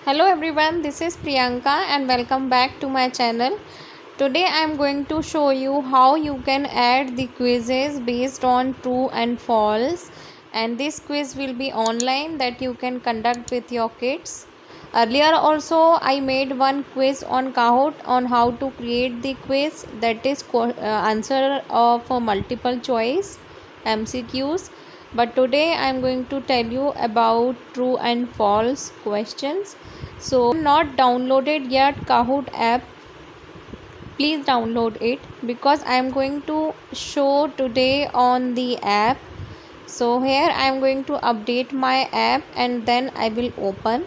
Hello everyone, this is Priyanka and welcome back to my channel. Today I am going to show you how you can add the quizzes based on true and false, and this quiz will be online that you can conduct with your kids. Earlier also I made one quiz on Kahoot on how to create the quiz, that is answer of multiple choice MCQs. But today I am going to tell you about true and false questions. So not downloaded yet Kahoot app, please download it because I am going to show today on the app. So here I am going to update my app and then I will open.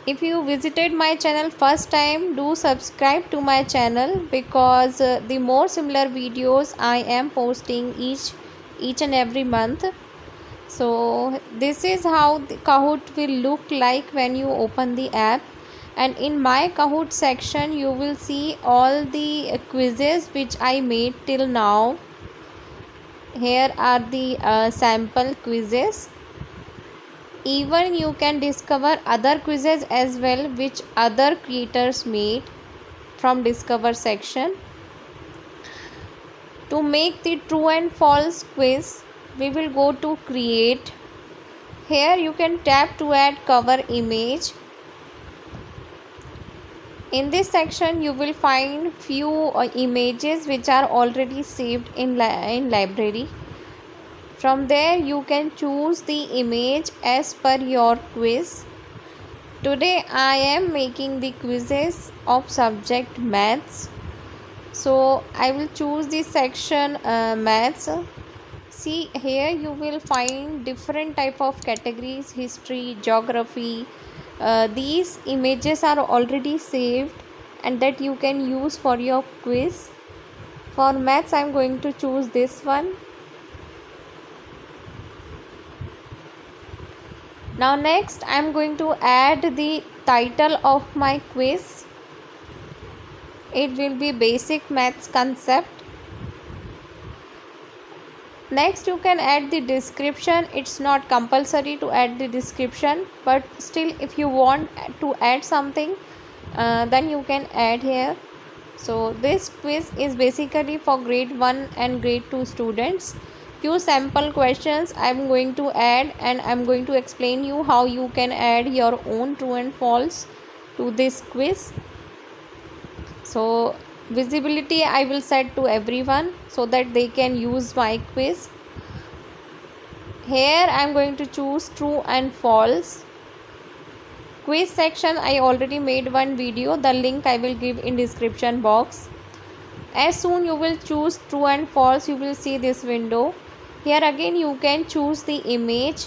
If you visited my channel first time, do subscribe to my channel because the more similar videos I am posting each and every month. So this is how the Kahoot will look like when you open the app, and in my Kahoot section you will see all the quizzes which I made till now. Here are the sample quizzes. Even you can discover other quizzes as well which other creators made from discover section. To make the true and false quiz, we will go to create. Here you can tap to add cover image. In this section you will find few images which are already saved in library. From there you can choose the image as per your quiz. Today I am making the quizzes of subject maths, so I will choose the section maths. See, here you will find different type of categories: history, geography. These images are already saved and that you can use for your quiz. For maths I am going to choose this one. Now next I am going to add the title of my quiz. It will be basic maths concept. Next you can add the description. It's not compulsory to add the description, but still if you want to add something then you can add here. So this quiz is basically for grade 1 and grade 2 students. Few sample questions I am going to add and I am going to explain you how you can add your own true and false to this quiz. So visibility I will set to everyone so that they can use my quiz. Here I am going to choose true and false. Quiz section I already made one video, the link I will give in description box. As soon you will choose true and false, you will see this window. Here again you can choose the image.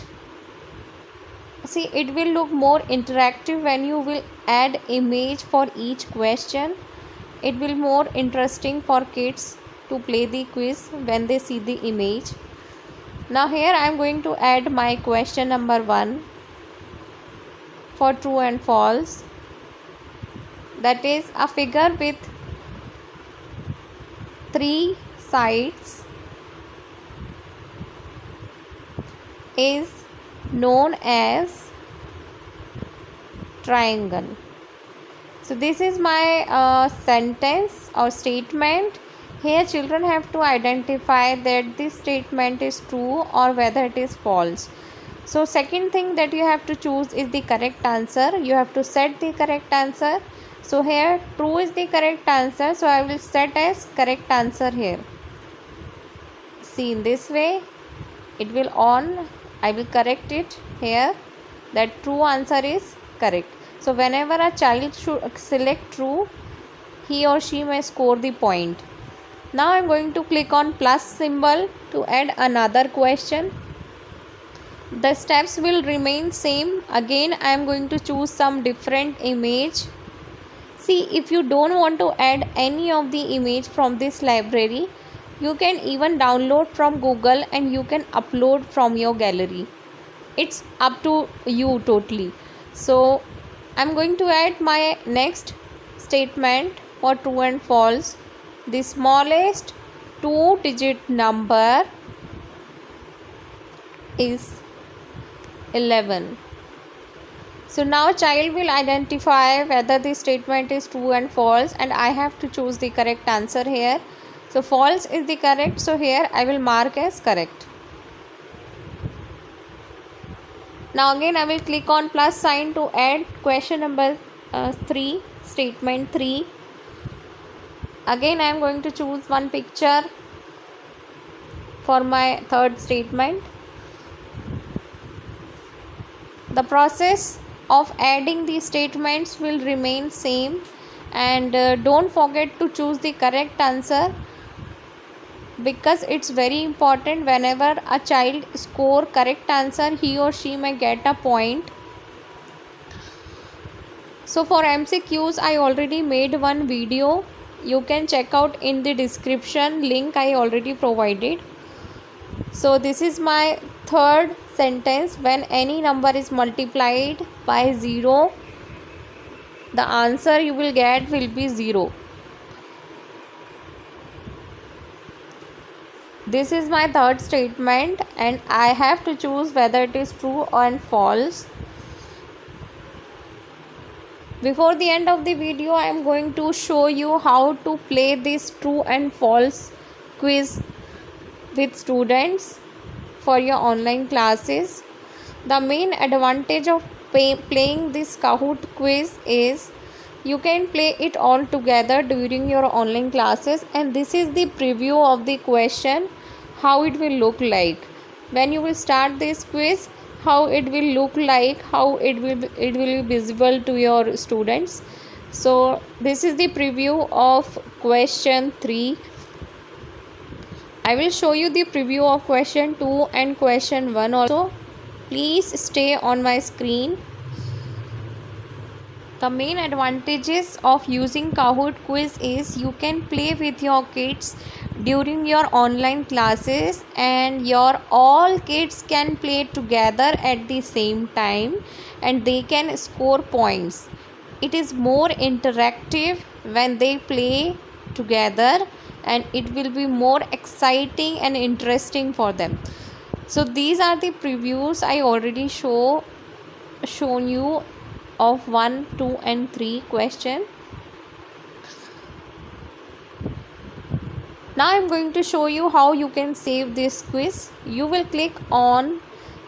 See, it will look more interactive when you will add image for each question. It will more interesting for kids to play the quiz when they see the image. Now here I am going to add my question number 1 for true and false. That is, a figure with 3 sides is known as triangle. So this is my sentence or statement. Here children have to identify that this statement is true or whether it is false. So second thing that you have to choose is the correct answer. You have to set the correct answer. So here true is the correct answer, so I will set as correct answer here. See, in this way it will on. I will correct it here that true answer is correct. So whenever a child should select true, he or she may score the point. Now I am going to click on plus symbol to add another question. The steps will remain same. Again I am going to choose some different image. See, if you don't want to add any of the image from this library, you can even download from Google and you can upload from your gallery. It's up to you totally. So I'm going to add my next statement for true and false. The smallest 2-digit number is 11. So now child will identify whether the statement is true and false, and I have to choose the correct answer here. So false is the correct, so here I will mark as correct. Now again I will click on plus sign to add question number 3, statement 3. Again I am going to choose one picture for my third statement. The process of adding the statements will remain same, and don't forget to choose the correct answer, because it's very important. Whenever a child score correct answer, he or she may get a point. So for MCQs I already made one video, you can check out in the description, link I already provided. So this is my third sentence. When any number is multiplied by 0, the answer you will get will be 0. This is my third statement, and I have to choose whether it is true or false. Before the end of the video, I am going to show you how to play this true and false quiz with students for your online classes. The main advantage of playing this Kahoot quiz is you can play it all together during your online classes, and this is the preview of the question, how it will look like when you will start this quiz, how it will look like, how it will be visible to your students. So this is the preview of question 3. I will show you the preview of question 2 and question 1 also. Please stay on my screen. The main advantages of using Kahoot quiz is you can play with your kids during your online classes, and your all kids can play together at the same time, and they can score points. It is more interactive when they play together, and it will be more exciting and interesting for them. So these are the previews I already shown you of 1, 2 and 3 question. Now I am going to show you how you can save this quiz. You will click on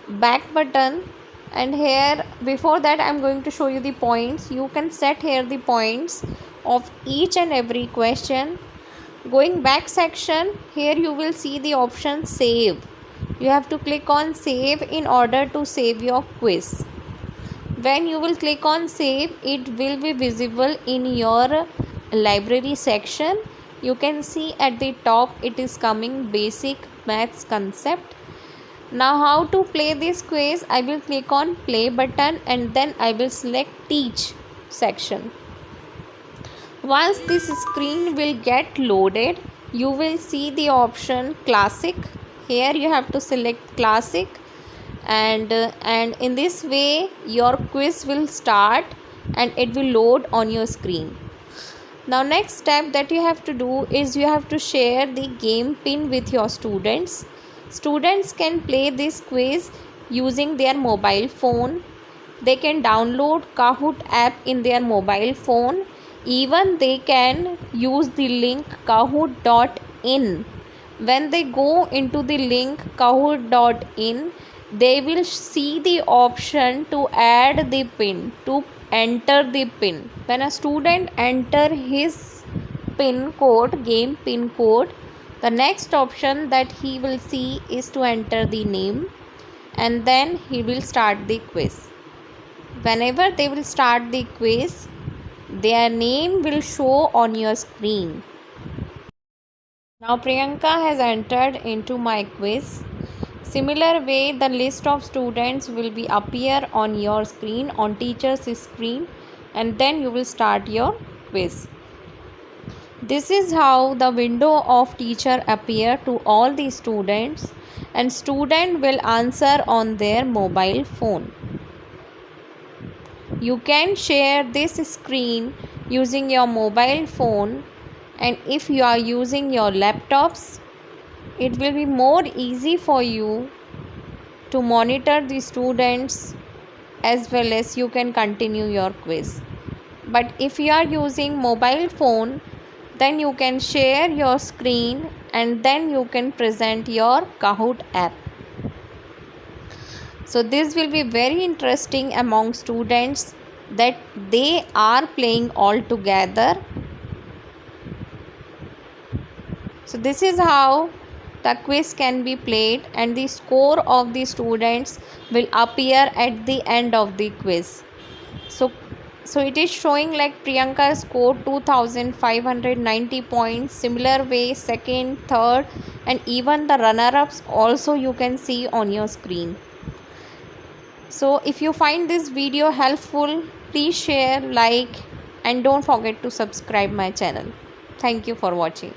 back button, and here before that I am going to show you the points. You can set here the points of each and every question. Going back section, here you will see the option save. You have to click on save in order to save your quiz. When you will click on save, it will be visible in your library section. You can see at the top it is coming basic maths concept. Now how to play this quiz, I will click on play button, and then I will select teach section. Once this screen will get loaded, you will see the option classic. Here you have to select classic, and in this way your quiz will start and it will load on your screen. Now next step that you have to do is you have to share the game pin with your students. Students can play this quiz using their mobile phone. They can download Kahoot app in their mobile phone. Even they can use the link kahoot.in. When they go into the link kahoot.in, they will see the option to add the pin, to enter the pin. When a student enter his pin code, game pin code, the next option that he will see is to enter the name, and then he will start the quiz. Whenever they will start the quiz, their name will show on your screen. Now Priyanka has entered into my quiz. Similar way, the list of students will be appear on your screen, on teacher's screen, and then you will start your quiz. This is how the window of teacher appear to all the students, and student will answer on their mobile phone. You can share this screen using your mobile phone, and if you are using your laptops, it will be more easy for you to monitor the students as well as you can continue your quiz. But if you are using mobile phone, then you can share your screen and then you can present your Kahoot app. So this will be very interesting among students that they are playing all together. So this is how the quiz can be played, and the score of the students will appear at the end of the quiz. So it is showing like Priyanka scored 2590 points. Similar way, second, third, and even the runner-ups also you can see on your screen. So if you find this video helpful, please share, like, and don't forget to subscribe my channel. Thank you for watching.